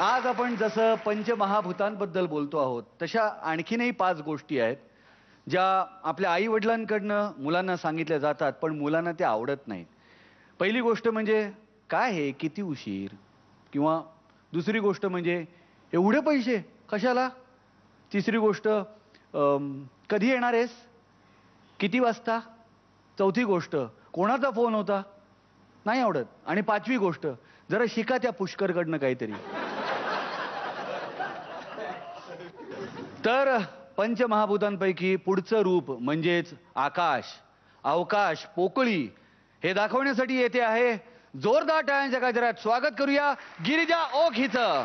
आज आपण जसं पंचमहाभूतांबद्दल बोलतो आहोत तशा आणखीनही 5 गोष्टी आहेत ज्या आपल्या आई वडिलांकडनं मुलांना सांगितल्या जातात पण मुलांना त्या आवडत नाहीत. पहिली गोष्ट म्हणजे काय हे किती उशीर, किंवा दुसरी गोष्ट म्हणजे एवढे पैसे कशाला, तिसरी गोष्ट कधी येणार आहेस, किती वाजता, चौथी गोष्ट कोणाचा फोन होता, नाही आवडत, आणि पाचवी गोष्ट जरा शिका त्या पुष्करकडनं काहीतरी. तर पंचमहाभूतांपैकी पुढचं रूप म्हणजेच आकाश, अवकाश, पोकळी हे दाखवण्यासाठी येथे आहे जोरदार टाळ्यांच्या गजरात स्वागत करूया गिरिजा ओक हिचं.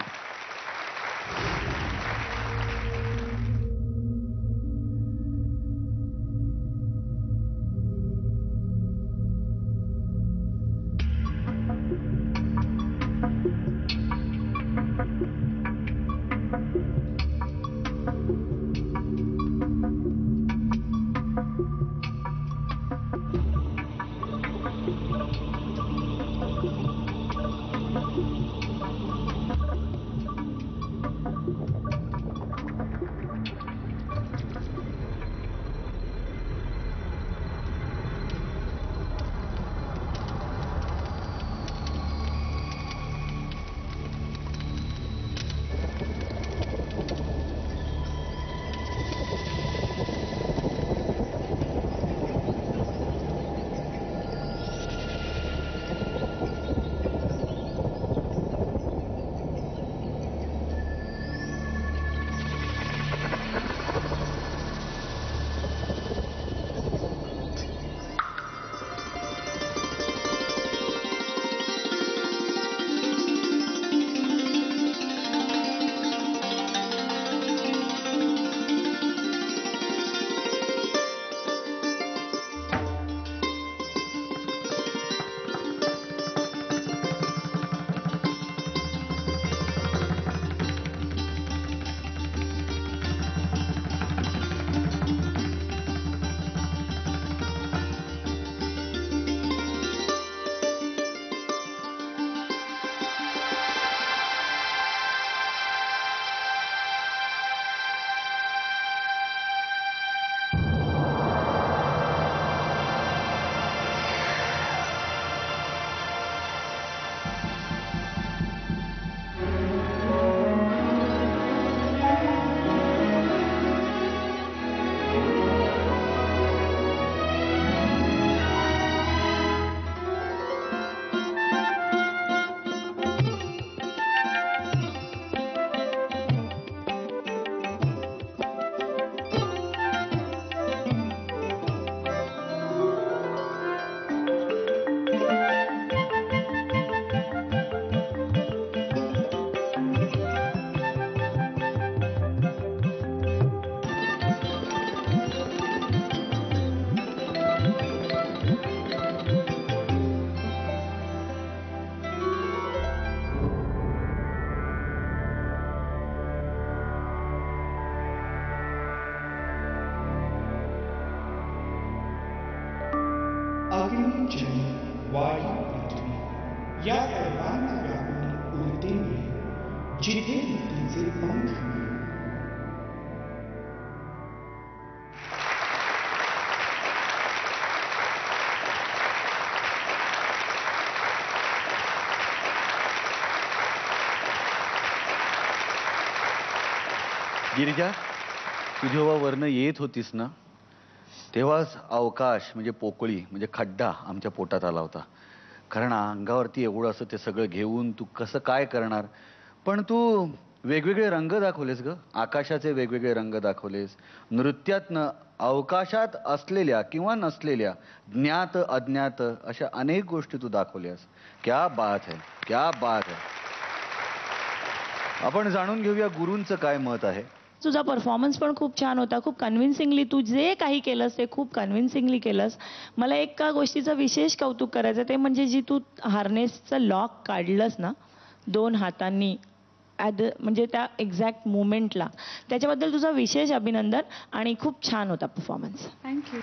वाढी पृथ्वी या सर्वांना व्यापून उडते मी जिथे मुक्तीचे पंख. गिरिजा, तू जेव्हा वरनं येत होतीस ना तेव्हाच अवकाश म्हणजे पोकळी म्हणजे खड्डा आमच्या पोटात आला होता. कारण अंगावरती एवढं असं ते सगळं घेऊन तू कसं काय करणार. पण तू वेगवेगळे रंग दाखवलेस ग, आकाशाचे वेगवेगळे रंग दाखवलेस. नृत्यातनं अवकाशात असलेल्या किंवा नसलेल्या ज्ञात अज्ञात अशा अनेक गोष्टी तू दाखवल्यास. क्या बात है, क्या बात है. आपण जाणून घेऊया गुरूंचं काय मत आहे. तुझा परफॉर्मन्स पण खूप छान होता, खूप कन्व्हिन्सिंगली तू जे काही केलंस ते खूप कन्व्हिन्सिंगली केलंस. मला एका गोष्टीचं विशेष कौतुक करायचं ते म्हणजे जी तू हार्नेसचं लॉक काढलंस ना 2 हातांनी म्हणजे त्या एक्झॅक्ट मोमेंटला, त्याच्याबद्दल तुझा विशेष अभिनंदन आणि खूप छान होता परफॉर्मन्स. थँक्यू.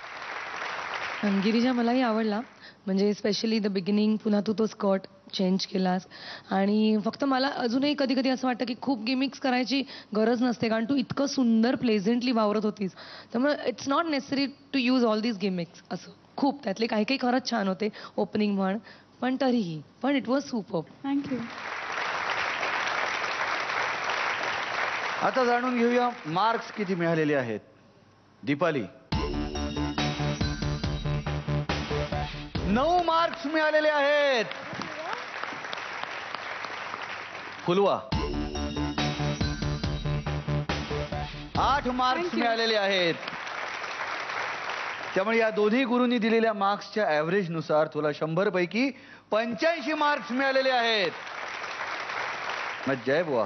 गिरिजा, मलाही आवडला. म्हणजे स्पेशली द बिगिनिंग, पुन्हा तू तो स्कर्ट चेंज केलास. आणि फक्त मला अजूनही कधी कधी असं वाटतं की खूप गिमिक्स करायची गरज नसते, कारण तू इतकं सुंदर प्लेझेंटली वावरत होतीस. त्यामुळे it's not necessary to use all these gimmicks. असं खूप त्यातले काही काही खरंच छान होते, ओपनिंग म्हण, पण तरीही पण इट वॉज सुपर. थँक्यू. आता जाणून घेऊया मार्क्स किती मिळालेले आहेत. दीपाली, 9 मार्क्स मिळालेले आहेत. फुलवा, 8 मार्क्स मिळालेले आहेत. त्यामुळे या दोन्ही गुरूंनी दिलेल्या मार्क्सच्या ऍव्हरेज नुसार तुला 100 पैकी 85 मार्क्स मिळालेले आहेत. मज्जा आहे बुवा.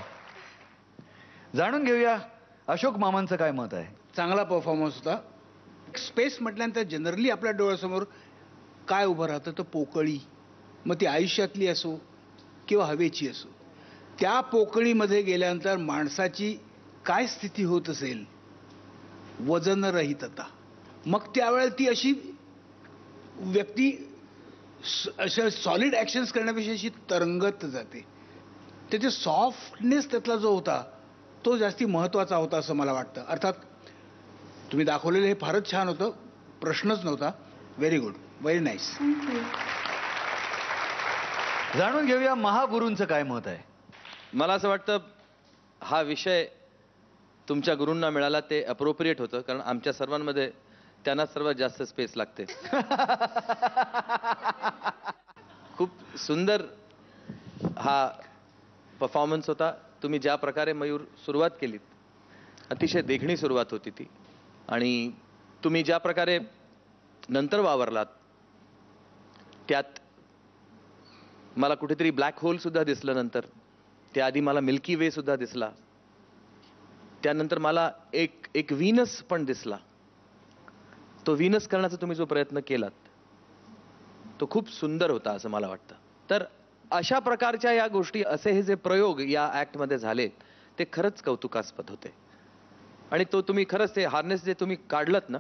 जाणून घेऊया अशोक मामांचं काय मत आहे. चांगला परफॉर्मन्स होता. स्पेस म्हटल्यानंतर जनरली आपल्या डोळ्यासमोर काय उभं राहतं तर पोकळी, मग ती आयुष्यातली असो किंवा हवेची असो. त्या पोकळीमध्ये गेल्यानंतर माणसाची काय स्थिती होत असेल, वजनरहितता, मग त्यावेळेला ती अशी व्यक्ती अशा सॉलिड ॲक्शन्स करण्यापेक्षा अशी तरंगत जाते. त्याचे सॉफ्टनेस त्यातला जो होता तो जास्ती महत्त्वाचा होता असं मला वाटतं. अर्थात तुम्ही दाखवलेलं हे फारच छान होतं, प्रश्नच नव्हता. Very good, very nice. Thank you. जाणून घेऊया महागुरूंचं काय मत आहे. मला असं वाटतं हा विषय तुमच्या गुरूंना मिळाला ते अप्रोप्रिएट होतं, कारण आमच्या सर्वांमध्ये त्यांना सर्वात जास्त स्पेस लागते. खूप सुंदर हा परफॉर्मन्स होता. तुम्ही ज्या प्रकारे मयूर सुरुवात केलीत, अतिशय देखणी सुरुवात होती ती, आणि तुम्ही ज्या प्रकारे नंतर वावरलात त्यात मला कुठेतरी ब्लॅक होल सुद्धा दिसलं. नंतर त्याआधी मला मिल्की वे सुद्धा दिसला. त्यानंतर मला एक व्हीनस पण दिसला. तो व्हीनस करण्याचा तुम्ही जो प्रयत्न केलात तो खूप सुंदर होता असं मला वाटतं. तर अशा प्रकारच्या या गोष्टी, असे हे जे प्रयोग या ऍक्टमध्ये झाले ते खरंच कौतुकास्पद होते. आणि तो तुम्ही खरंच ते हार्नेस जे तुम्ही काढलत ना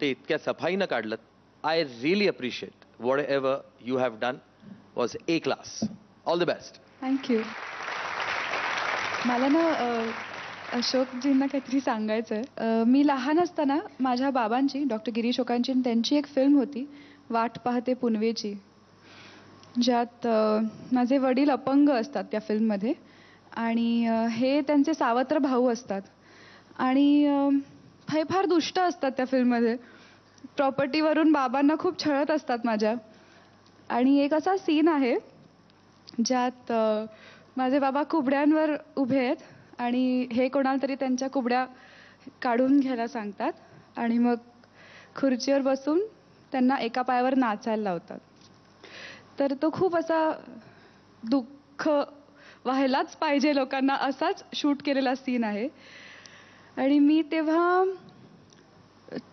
ते इतक्या सफाईनं काढलत. I really appreciate whatever you have done was a class. All the best. Thank you. मला ना अशोकजींना काहीतरी सांगायचं आहे. मी लहान असताना माझ्या बाबांची, डॉक्टर गिरीश ओकांची, त्यांची एक फिल्म होती वाट पाहते पुनवेची, ज्यात माझे वडील अपंग असतात त्या फिल्ममध्ये, आणि हे त्यांचे सावत्र भाऊ असतात, आणि फार दुष्ट असतात त्या फिल्ममध्ये. प्रॉपर्टीवरून बाबांना खूप छळत असतात माझ्या. आणि एक असा सीन आहे ज्यात माझे बाबा कुबड्यांवर उभे आहेत आणि हे कोणाला तरी त्यांच्या कुबड्या काढून घ्यायला सांगतात, आणि मग खुर्चीवर बसून त्यांना एका पायावर नाचायला लावतात. तर तो खूप असा दुःख व्हायलाच पाहिजे लोकांना असाच शूट केलेला सीन आहे. आणि मी तेव्हा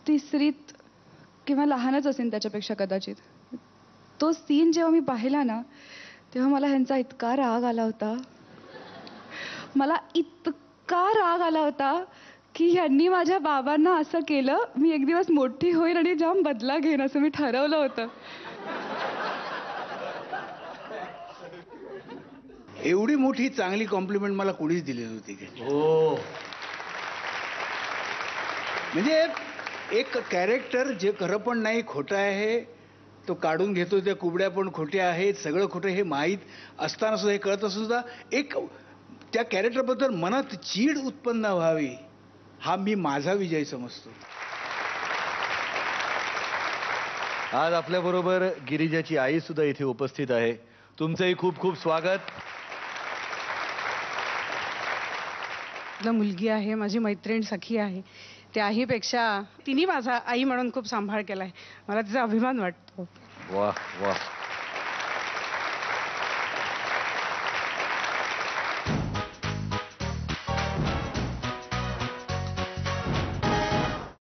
3रीत किंवा लहानच असेल त्याच्यापेक्षा कदाचित. तो सीन जेव्हा मी पाहिला ना तेव्हा मला ह्यांचा इतका राग आला होता. मला इतका राग आला होता की ह्यांनी माझ्या बाबांना असं केलं, मी एक दिवस मोठी होईन आणि जाम बदला घेईन असं मी ठरवलं होतं. एवढी मोठी चांगली कॉम्प्लिमेंट मला कोणीच दिली नव्हती. हो, म्हणजे एक कॅरेक्टर जे खरं पण नाही, खोटं आहे, तो काढून घेतो, त्या कुबड्या पण खोट्या आहेत, सगळं खोटं हे माहीत असताना सुद्धा, हे कळत सुद्धा एक त्या कॅरेक्टरबद्दल मनात चीड उत्पन्न व्हावी, हा मी माझा विजय समजतो. आज आपल्याबरोबर गिरिजाची आई सुद्धा इथे उपस्थित आहे. तुमचंही खूप खूप स्वागत. मुलगी आहे, माझी मैत्रीण सखी आहे, त्याहीपेक्षा तिने माझा आई म्हणून खूप सांभाळ केलाय. मला तिचा अभिमान वाटतो. वाह वाह.